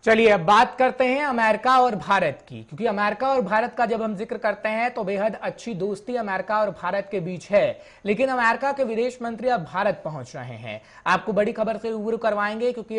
चलिए अब बात करते हैं अमेरिका और भारत की, क्योंकि अमेरिका और भारत का जब हम जिक्र करते हैं तो बेहद अच्छी दोस्ती अमेरिका और भारत के बीच है। लेकिन अमेरिका के विदेश मंत्री अब भारत पहुंच रहे हैं। आपको बड़ी खबर से रूबरू करवाएंगे, क्योंकि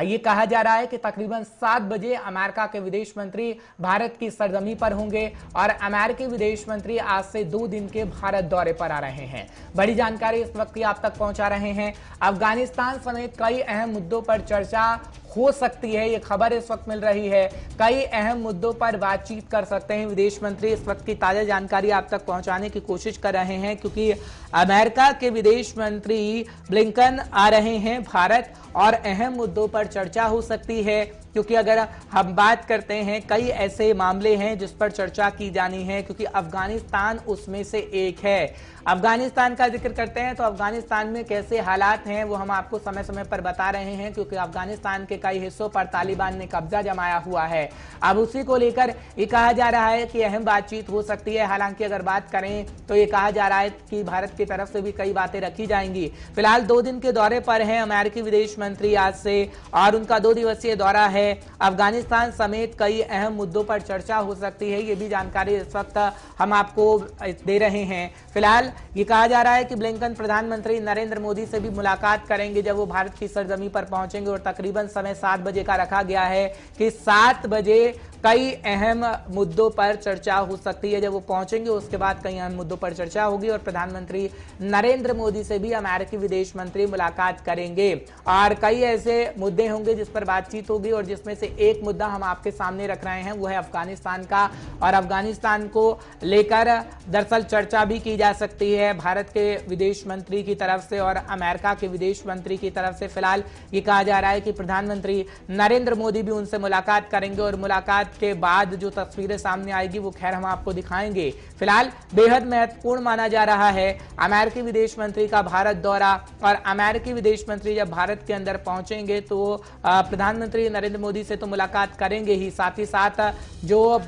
ये कहा जा रहा है कि तकरीबन 7 बजे अमेरिका के विदेश मंत्री भारत की सरजमी पर होंगे और अमेरिकी विदेश मंत्री आज से 2 दिन के भारत दौरे पर आ रहे हैं। बड़ी जानकारी इस वक्त आप तक पहुंचा रहे हैं। अफगानिस्तान समेत कई अहम मुद्दों पर चर्चा हो सकती है, ये खबर इस वक्त मिल रही है। कई अहम मुद्दों पर बातचीत कर सकते हैं विदेश मंत्री। इस वक्त की ताजा जानकारी आप तक पहुंचाने की कोशिश कर रहे हैं, क्योंकि अमेरिका के विदेश मंत्री ब्लिंकन आ रहे हैं भारत और अहम मुद्दों पर चर्चा हो सकती है। क्योंकि अगर हम बात करते हैं, कई ऐसे मामले हैं जिस पर चर्चा की जानी है, क्योंकि अफगानिस्तान उसमें से एक है। अफगानिस्तान का जिक्र करते हैं तो अफगानिस्तान में कैसे हालात हैं वो हम आपको समय समय पर बता रहे हैं, क्योंकि अफगानिस्तान के कई हिस्सों पर तालिबान ने कब्जा जमाया हुआ है। अब उसी को लेकर ये कहा जा रहा है कि अहम बातचीत हो सकती है। हालांकि अगर बात करें तो ये कहा जा रहा है कि भारत की तरफ से भी कई बातें रखी जाएंगी। फिलहाल 2 दिन के दौरे पर हैं अमेरिकी विदेश मंत्री आज से, और उनका 2 दिवसीय दौरा है। अफगानिस्तान समेत कई अहम मुद्दों पर चर्चा हो सकती है, ये भी जानकारी इस वक्त हम आपको दे रहे हैं। फिलहाल ये कहा जा रहा है कि ब्लिंकन प्रधानमंत्री नरेंद्र मोदी से भी मुलाकात करेंगे जब वो भारत की सरजमी पर पहुंचेंगे, और तकरीबन समय 7 बजे का रखा गया है कि 7 बजे कई अहम मुद्दों पर चर्चा हो सकती है। जब वो पहुंचेंगे उसके बाद कई अहम मुद्दों पर चर्चा होगी और प्रधानमंत्री नरेंद्र मोदी से भी अमेरिकी विदेश मंत्री मुलाकात करेंगे, और कई ऐसे मुद्दे होंगे जिस पर बातचीत होगी। और जिसमें से एक मुद्दा हम आपके सामने रख रहे हैं, वो है अफगानिस्तान का। और अफगानिस्तान को लेकर दरअसल चर्चा भी की जा सकती है भारत के विदेश मंत्री की तरफ से और अमेरिका के विदेश मंत्री की तरफ से। फिलहाल ये कहा जा रहा है कि प्रधानमंत्री नरेंद्र मोदी भी उनसे मुलाकात करेंगे, और मुलाकात के बाद जो तस्वीरें सामने आएगी वो खैर हम आपको दिखाएंगे। फिलहाल बेहद महत्वपूर्ण माना जा रहा है अमेरिकी विदेश मंत्री का भारत दौरा, और अमेरिकी विदेश मंत्री जब भारत के अंदर पहुंचेंगे तो प्रधानमंत्री नरेंद्र मोदी से तो मुलाकात करेंगे ही, साथ ही साथ जो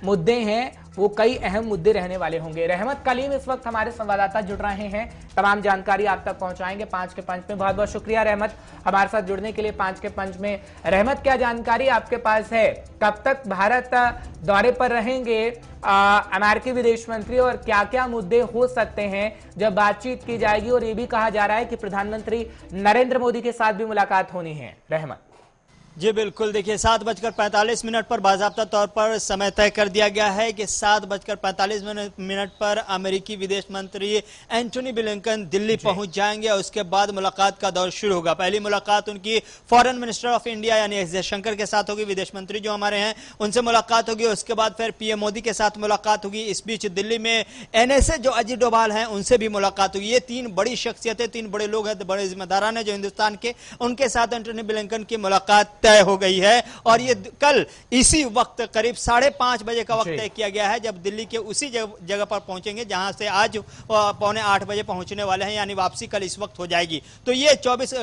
मुद्दे हैं वो कई अहम मुद्दे रहने वाले होंगे। रहमत कलीम इस वक्त हमारे संवाददाता जुड़ रहे हैं, तमाम जानकारी आप तक पहुंचाएंगे 5 के पंच में। बहुत बहुत शुक्रिया रहमत हमारे साथ जुड़ने के लिए 5 के पंच में। रहमत, क्या जानकारी आपके पास है, कब तक भारत दौरे पर रहेंगे अमेरिकी विदेश मंत्री, और क्या क्या मुद्दे हो सकते हैं जब बातचीत की जाएगी? और ये भी कहा जा रहा है कि प्रधानमंत्री नरेंद्र मोदी के साथ भी मुलाकात होनी है। रहमत जी बिल्कुल, देखिए 7:45 पर बाज़ाब्ता तौर पर समय तय कर दिया गया है कि 7:45 पर अमेरिकी विदेश मंत्री एंटोनी ब्लिंकन दिल्ली पहुंच जाएंगे और उसके बाद मुलाकात का दौर शुरू होगा। पहली मुलाकात उनकी फॉरेन मिनिस्टर ऑफ इंडिया यानी एस जयशंकर के साथ होगी, विदेश मंत्री जो हमारे हैं उनसे मुलाकात होगी। उसके बाद फिर पीएम मोदी के साथ मुलाकात होगी। इस बीच दिल्ली में एनएसए जो अजीत डोभाल हैं उनसे भी मुलाकात होगी। ये 3 बड़ी शख्सियतें, 3 बड़े लोग हैं, बड़े जिम्मेदारान हैं जो हिंदुस्तान के, उनके साथ एंटोनी ब्लिंकन की मुलाकात तय हो गई है। और ये कल इसी वक्त करीब 5:30 बजे का वक्त तय किया गया है, जब दिल्ली के उसी जगह पर पहुंचेंगे जहां से आज 7:45 बजे पहुंचने वाले हैं, यानी वापसी कल इस वक्त हो जाएगी। तो ये 24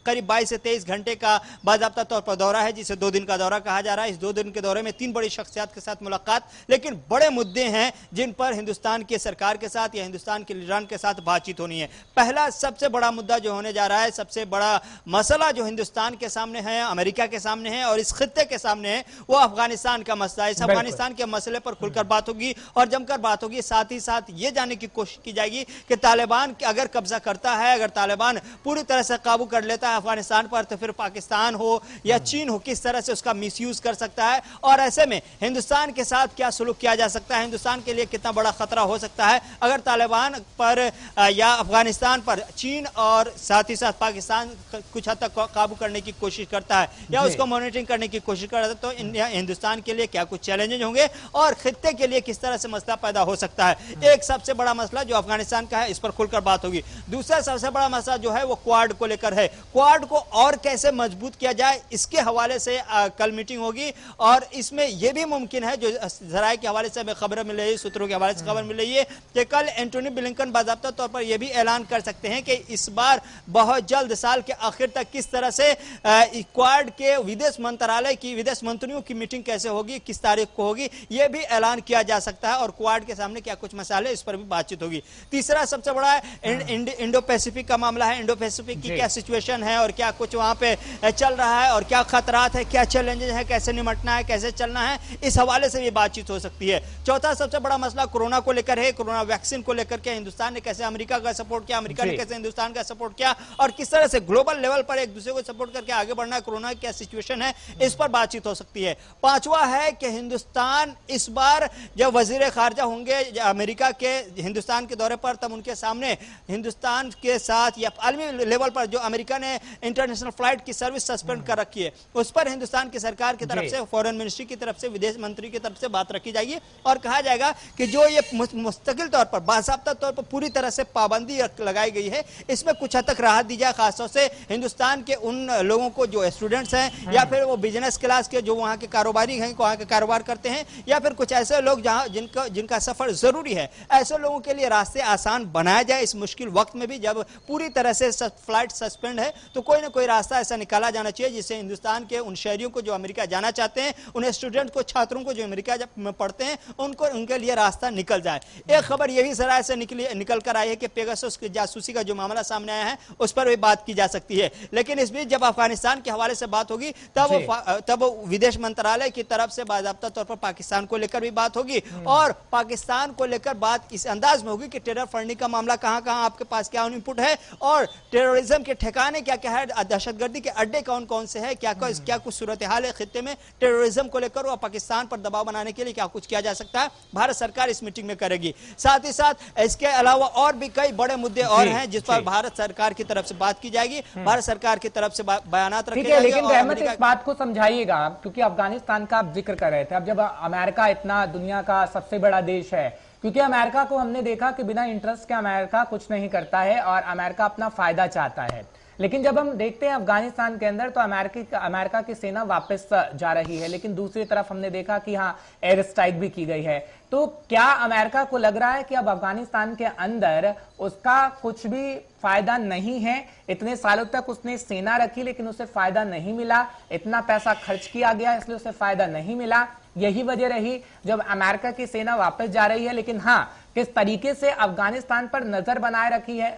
करीब 22 से 23 घंटे का बाज़ाब्ता तौर पर दौरा है, जिसे 2 दिन का दौरा कहा जा रहा है। इस 2 दिन के दौरे में 3 बड़ी शख्सियत के साथ मुलाकात, लेकिन बड़े मुद्दे हैं जिन पर हिंदुस्तान की सरकार के साथ या हिंदुस्तान के लीडरान के साथ बातचीत होनी है। पहला सबसे बड़ा मुद्दा जो होने जा रहा है, सबसे बड़ा मसला जो हिंदुस्तान के सामने है, अमेरिका के सामने है और इस खित्ते के सामने है, वो अफगानिस्तान का मसला है। इस अफगानिस्तान के मसले पर खुलकर बात होगी और जमकर बात होगी। साथ ही साथ ये जानने की कोशिश की जाएगी कि तालिबान अगर कब्जा करता है, अगर तालिबान पूरी तरह से काबू कर लेता है अफगानिस्तान पर, तो फिर पाकिस्तान हो या चीन हो किस तरह से उसका मिसयूज कर सकता है, और ऐसे में हिंदुस्तान के साथ क्या सलूक किया जा सकता है, हिंदुस्तान के लिए कितना बड़ा खतरा हो सकता है अगर तालिबान पर या अफगानिस्तान पर चीन और साथ ही साथ पाकिस्तान कुछ हद तक काबू करने की कोशिश करता है या उसको मॉनिटरिंग करने की कोशिश कर रहा था। तो हिंदुस्तान के लिए क्या कुछ चैलेंजेस होंगे और खित्ते के लिए किस तरह से मसला पैदा हो सकता है। एक सबसे बड़ा मसला जो अफगानिस्तान का है, इस पर खुलकर बात होगी। दूसरा सबसे बड़ा मसला जो है वो क्वाड को लेकर है। क्वाड को और कैसे मजबूत किया जाए, इसके हवाले से कल मीटिंग होगी, और इसमें यह भी मुमकिन है, जो जराये के हवाले से हमें खबर मिल रही है, सूत्रों के हवाले से खबर मिल रही है कि कल एंटोनी ब्लिंकन बाज़ाब्ता तौर पर यह भी ऐलान कर सकते हैं कि इस बार बहुत जल्द साल के आखिर तक किस तरह से क्वाड क्वाड के विदेश मंत्रालय की विदेश मंत्रियों की मीटिंग कैसे होगी, किस तारीख को होगी, यह भी ऐलान किया जा सकता है और क्वाड के सामने क्या कुछ मसाले, इस पर भी बातचीत होगी। तीसरा सबसे बड़ा इंडो पैसिफिक का मामला है। इंडो पैसिफिक की क्या सिचुएशन है और क्या कुछ वहां पे चल रहा है और क्या खतरात है, क्या चैलेंजेस है, कैसे निपटना है, कैसे चलना है, इस हवाले से भी बातचीत हो सकती है। चौथा सबसे बड़ा मसला कोरोना को लेकर है। कोरोना वैक्सीन को लेकर के हिंदुस्तान ने कैसे अमेरिका का सपोर्ट किया, अमेरिका ने कैसे हिंदुस्तान का सपोर्ट किया और किस तरह से ग्लोबल लेवल पर एक दूसरे को सपोर्ट करके आगे बढ़ना है, कोरोना की क्या सिचुएशन है, इस पर बातचीत हो सकती है। पांचवा है कि हिंदुस्तान इस बार जब वजीर खारजा होंगे अमेरिका के हिंदुस्तान के दौरे पर, तब उनके सामने हिंदुस्तान के साथ या आलमी लेवल पर जो अमेरिका ने इंटरनेशनल फ्लाइट की सर्विस सस्पेंड कर रखी है, उस पर हिंदुस्तान की सरकार की तरफ से, फॉरेन मिनिस्ट्री की तरफ से, विदेश मंत्री की तरफ से बात रखी जाएगी और कहा जाएगा कि जो ये मुस्तकिल तौर पर, बासाब्ता तौर पर पूरी तरह से पाबंदी लगाई गई है, इसमें कुछ हद तक राहत दी जाए, खासतौर से हिंदुस्तान के उन लोगों को जो स्टूडेंट्स हैं या फिर वो बिजनेस क्लास के जो वहां के कारोबारी हैं, वहां के कारोबार करते हैं, या फिर कुछ ऐसे लोग जहां जिनका सफर जरूरी है, ऐसे लोगों के लिए रास्ते आसान बनाया जाए। इस मुश्किल वक्त में भी जब पूरी तरह से फ्लाइट सस्पेंड है, तो कोई ना कोई रास्ता ऐसा निकाला जाना चाहिए जिससे हिंदुस्तान के उन शहरियों को जो अमेरिका जाना चाहते हैं, उन स्टूडेंट को, छात्रों को जो अमेरिका में पढ़ते हैं, उनको उनके लिए रास्ता निकल जाए। एक खबर यही जरा से निकल कर आई है कि पेगासस की जासूसी का जो मामला सामने आया है, उस पर भी बात की जा सकती है। लेकिन इस बीच जब अफगानिस्तान के हवाले से बात होगी, तब विदेश मंत्रालय की तरफ से बाकायदा तौर पर पाकिस्तान को लेकर भी बात होगी और पाकिस्तान को लेकर बात इस अंदाज में होगी कि टेरर फंडिंग का मामला कहां कहां आपके पास क्या इनपुट है और टेररिज्म के ठिकाने क्या क्या है, दहशतगर्दी के अड्डे कौन कौन से हैं, क्या कुछ सूरत हाल है खित्ते में टेररिज्म को लेकर और पाकिस्तान पर दबाव बनाने के लिए क्या कुछ किया जा सकता है, भारत सरकार इस मीटिंग में करेगी। साथ ही साथ इसके अलावा और भी कई बड़े मुद्दे और हैं जिस पर भारत सरकार की तरफ से बात की जाएगी, भारत सरकार की तरफ से बयानात रखे जाएंगे। लेकिन रहमत इस बात को समझाइएगा, क्योंकि अफगानिस्तान का आप जिक्र कर रहे थे, अब जब अमेरिका इतना दुनिया का सबसे बड़ा देश है, क्योंकि अमेरिका को हमने देखा कि बिना इंटरेस्ट के अमेरिका कुछ नहीं करता है और अमेरिका अपना फायदा चाहता है, लेकिन जब हम देखते हैं अफगानिस्तान के अंदर तो अमेरिका की सेना वापस जा रही है, लेकिन दूसरी तरफ हमने देखा कि हाँ एयर स्ट्राइक भी की गई है। तो क्या अमेरिका को लग रहा है कि अब अफगानिस्तान के अंदर उसका कुछ भी फायदा नहीं है? इतने सालों तक उसने सेना रखी लेकिन उसे फायदा नहीं मिला, इतना पैसा खर्च किया गया इसलिए उसे फायदा नहीं मिला। यही वजह रही जब अमेरिका की सेना वापस जा रही है। लेकिन हाँ, किस तरीके से अफगानिस्तान पर नजर बनाए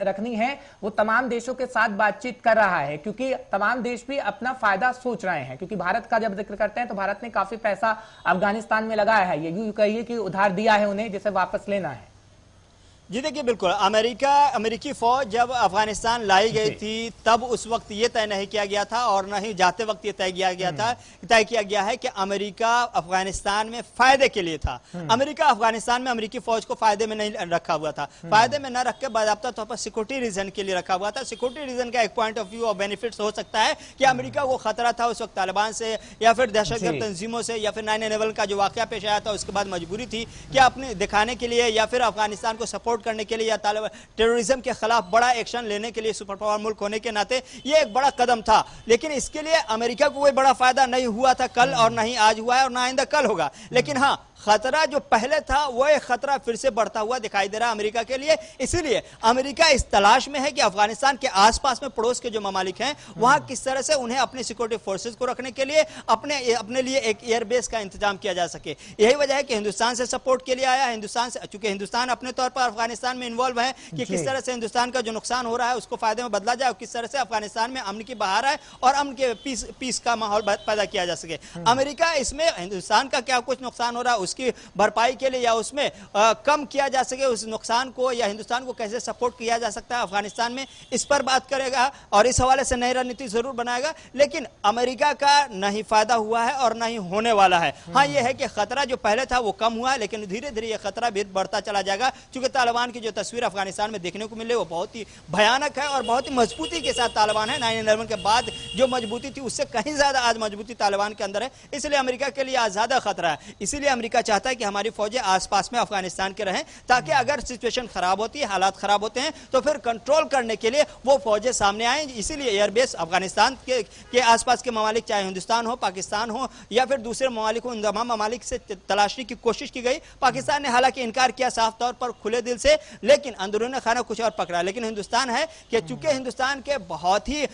रखनी है वो तमाम देशों के साथ बातचीत कर रहा है, क्योंकि तमाम देश भी अपना फायदा सोच रहे हैं। क्योंकि भारत का जब जिक्र करते हैं तो भारत ने काफी पैसा अफगानिस्तान में लगाया है, ये यूं कहिए कि उधार दिया है उन्हें जिसे वापस लेना है। जी देखिए, बिल्कुल अमेरिकी फौज जब अफगानिस्तान लाई गई थी तब उस वक्त ये तय नहीं किया गया था और न ही जाते वक्त ये तय किया गया है कि अमेरिका अफगानिस्तान में फायदे के लिए था। अमेरिका अफगानिस्तान में अमेरिकी फौज को फायदे में नहीं रखा हुआ था, फायदे में न रख के बाकायदा तौर पर सिक्योरिटी रीजन के लिए रखा हुआ था। सिक्योरिटी रीजन का एक पॉइंट ऑफ व्यू और बेनिफिट्स हो सकता है कि अमेरिका को खतरा था उस वक्त तालिबान से या फिर दहशतगर्द तंजीमों से या फिर 9/11 का जो वाकया पेश आया था, उसके बाद मजबूरी थी कि अपने दिखाने के लिए या फिर अफगानिस्तान को सपोर्ट करने के लिए या टेररिज्म के खिलाफ बड़ा एक्शन लेने के लिए सुपर पावर मुल्क होने के नाते यह एक बड़ा कदम था। लेकिन इसके लिए अमेरिका को कोई बड़ा फायदा नहीं हुआ था कल और नहीं आज हुआ है और ना आइंदा कल होगा। लेकिन हाँ, खतरा जो पहले था वो एक खतरा फिर से बढ़ता हुआ दिखाई दे रहा है अमेरिका के लिए। इसीलिए अमेरिका इस तलाश में है कि अफगानिस्तान के आसपास में पड़ोस के जो ममालिक हैं वहां किस तरह से उन्हें अपने सिक्योरिटी फोर्सेस को रखने के लिए अपने लिए एक एयरबेस का इंतजाम किया जा सके। यही वजह है कि हिंदुस्तान से सपोर्ट के लिए आया। हिंदुस्तान से, चूंकि हिंदुस्तान अपने तौर पर अफगानिस्तान में इन्वॉल्व है कि किस तरह से हिंदुस्तान का जो नुकसान हो रहा है उसको फायदे में बदला जाए और किस तरह से अफगानिस्तान में अमन की बहार आए और अमन के पीस का माहौल पैदा किया जा सके। अमेरिका इसमें हिंदुस्तान का क्या कुछ नुकसान हो रहा है उसकी भरपाई के लिए या उसमें कम किया जा सके उस नुकसान को, या हिंदुस्तान को कैसे सपोर्ट किया जा सकता है अफगानिस्तान में, इस पर बात करेगा और इस हवाले से नई रणनीति जरूर बनाएगा। लेकिन अमेरिका का नहीं फायदा हुआ है और नहीं होने वाला है। हाँ, यह है कि खतरा जो पहले था वो कम हुआ है, लेकिन धीरे धीरे यह खतरा भी बढ़ता चला जाएगा, क्योंकि तालिबान की जो तस्वीर अफगानिस्तान में देखने को मिले वो बहुत ही भयानक है और बहुत ही मजबूती के साथ तालिबान है। 9/11 के बाद जो मजबूती थी उससे कहीं ज्यादा आज मजबूती तालिबान के अंदर है। इसलिए अमेरिका के लिए आज ज्यादा खतरा है। इसीलिए अमेरिका अमेरिका चाहता है कि हमारी फौजें आसपास में अफगानिस्तान के रहें, ताकि अगर सिचुएशन खराब होती है, हालात खराब होते हैं, तो फिर कंट्रोल करने के लिए वो फौजें सामने आए। इसीलिए एयरबेस अफगानिस्तान के आसपास के ममालिक, चाहे हिंदुस्तान हो, पाकिस्तान हो या फिर दूसरे ममालिक हो, उन तमाम ममालिक से तलाशने की कोशिश की गई। पाकिस्तान ने हालांकि इनकार किया साफ तौर पर खुले दिल से, लेकिन अंदरूनी खाना कुछ और पकड़ा। लेकिन हिंदुस्तान है कि चूंकि हिंदुस्तान के बहुत ही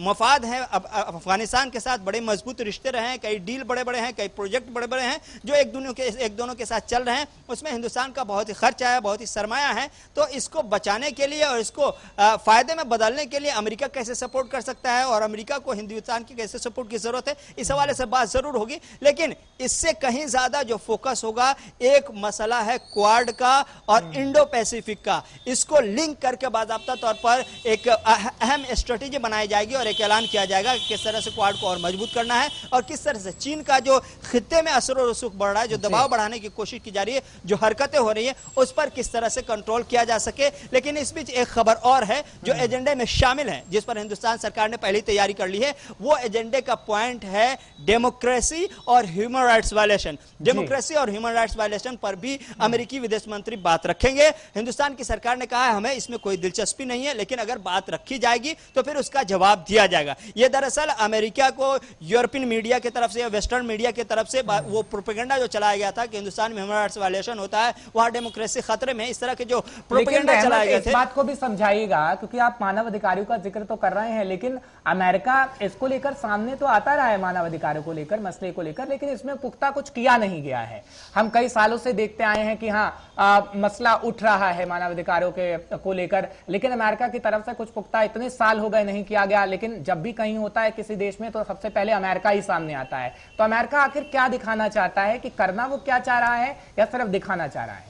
मफाद हैं अफगानिस्तान के साथ, बड़े मजबूत रिश्ते रहे हैं, कई डील बड़े बड़े हैं, कई प्रोजेक्ट बड़े बड़े हैं जो एक दोनों के साथ चल रहे हैं, उसमें हिंदुस्तान का बहुत ही खर्च है, बहुत ही सरमाया है। तो इसको बचाने के लिए और इसको फायदे में बदलने के लिए अमेरिका कैसे सपोर्ट कर सकता है और अमेरिका को हिंदुस्तान की कैसे सपोर्ट की जरूरत है, इस हवाले से बात जरूर होगी। लेकिन इससे कहीं ज्यादा जो फोकस होगा, एक मसला है क्वाड का और इंडो पैसिफिक का। इसको लिंक करके बाकायदा तौर पर एक अहम स्ट्रेटेजी बनाई जाएगी और एक ऐलान किया जाएगा कि किस तरह से क्वाड को और मजबूत करना है और किस तरह से चीन का जो खित्ते में असर और रसूख बढ़ रहा है, जो दबाव बढ़ाने की कोशिश की जा रही है, जो हरकतें हो रही है, उस पर किस तरह से कंट्रोल किया जा सके। लेकिन इस बीच एक खबर और है जो एजेंडे में शामिल है, जिस पर हिंदुस्तान सरकार ने पहली तैयारी कर ली है। वो एजेंडे का पॉइंट है डेमोक्रेसी और ह्यूमन राइट्स वायलेशन। डेमोक्रेसी और ह्यूमन राइट्स वायलेशन पर भी अमेरिकी विदेश मंत्री बात रखेंगे। हिंदुस्तान की सरकार ने कहा है हमें इसमें कोई दिलचस्पी नहीं है, लेकिन अगर बात रखी जाएगी तो फिर उसका जवाब दिया जाएगा। यह दरअसल अमेरिका को यूरोपियन मीडिया की तरफ से या वेस्टर्न मीडिया की तरफ से वो प्रोपेगेंडा जो चलाया गया था कि हिंदुस्तान में ह्यूमन राइट्स वायलेशन होता है, वहां डेमोक्रेसी खतरे में, इस तरह के जो प्रोपेगेंडा चलाए गए थे। इस बात को भी समझाइएगा, क्योंकि आप मानव अधिकारियों का जिक्र तो कर रहे हैं, लेकिन अमेरिका इसको लेकर सामने तो आता रहा है, मानव अधिकारों को लेकर, मसले को लेकर, लेकिन इसमें पुख्ता कुछ किया नहीं गया है। हम कई सालों से देखते आए हैं कि हाँ, मसला उठ रहा है मानव अधिकारों को लेकर, लेकिन अमेरिका की तरफ से कुछ पुख्ता इतने साल हो गए नहीं किया गया। लेकिन जब भी कहीं होता है किसी देश में, तो सबसे पहले अमेरिका ही सामने आता है। तो अमेरिका आखिर क्या दिखाना चाहता है, कि करना वो क्या चाह रहा है या सिर्फ दिखाना चाह रहा है?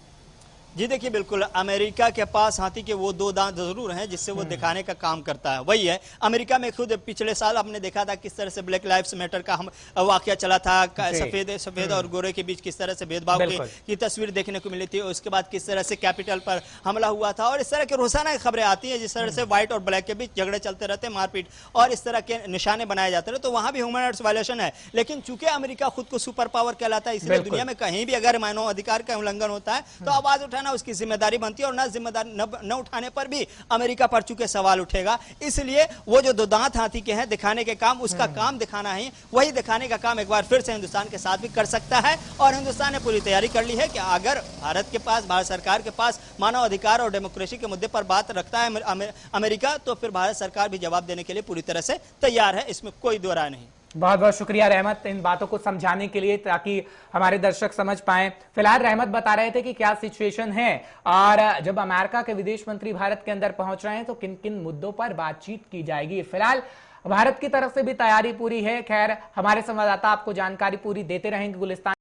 जी देखिए, बिल्कुल अमेरिका के पास हाथी के वो दो दांत जरूर हैं जिससे वो दिखाने का काम करता है। वही है, अमेरिका में खुद पिछले साल हमने देखा था किस तरह से ब्लैक लाइव्स मैटर का हम वाकया चला था, सफेद और गोरे के बीच किस तरह से भेदभाव की तस्वीर देखने को मिली थी। उसके बाद किस तरह से कैपिटल पर हमला हुआ था, और इस तरह की रोजाना खबरें आती हैं जिस तरह से व्हाइट और ब्लैक के बीच झगड़े चलते रहते, मारपीट और इस तरह के निशाने बनाए जाते रहे। तो वहां भी ह्यूमन राइट्स वायलेशन है। लेकिन चूंकि अमेरिका खुद को सुपर पावर कहलाता है, इसलिए दुनिया में कहीं भी अगर मानव अधिकार का उल्लंघन होता है तो आवाज उठाना उसकी जिम्मेदारी बनती है, और ना जिम्मेदारी न उठाने पर भी अमेरिका पर चूंकि सवाल उठेगा। इसलिए वो जो दो दांत हाथी के हैं दिखाने के काम, उसका काम दिखाना है, वही दिखाने का काम एक बार फिर से हिंदुस्तान के साथ भी कर सकता है। और हिंदुस्तान ने पूरी तैयारी कर ली है कि अगर भारत सरकार के पास मानव अधिकार और डेमोक्रेसी के मुद्दे पर बात रखता है अमेरिका, तो फिर भारत सरकार भी जवाब देने के लिए पूरी तरह से तैयार है, इसमें कोई दो राय नहीं। बहुत बहुत शुक्रिया रहमत इन बातों को समझाने के लिए, ताकि हमारे दर्शक समझ पाएं। फिलहाल रहमत बता रहे थे कि क्या सिचुएशन है, और जब अमेरिका के विदेश मंत्री भारत के अंदर पहुंच रहे हैं तो किन किन मुद्दों पर बातचीत की जाएगी। फिलहाल भारत की तरफ से भी तैयारी पूरी है। खैर, हमारे संवाददाता आपको जानकारी पूरी देते रहेंगे। गुलिस्तान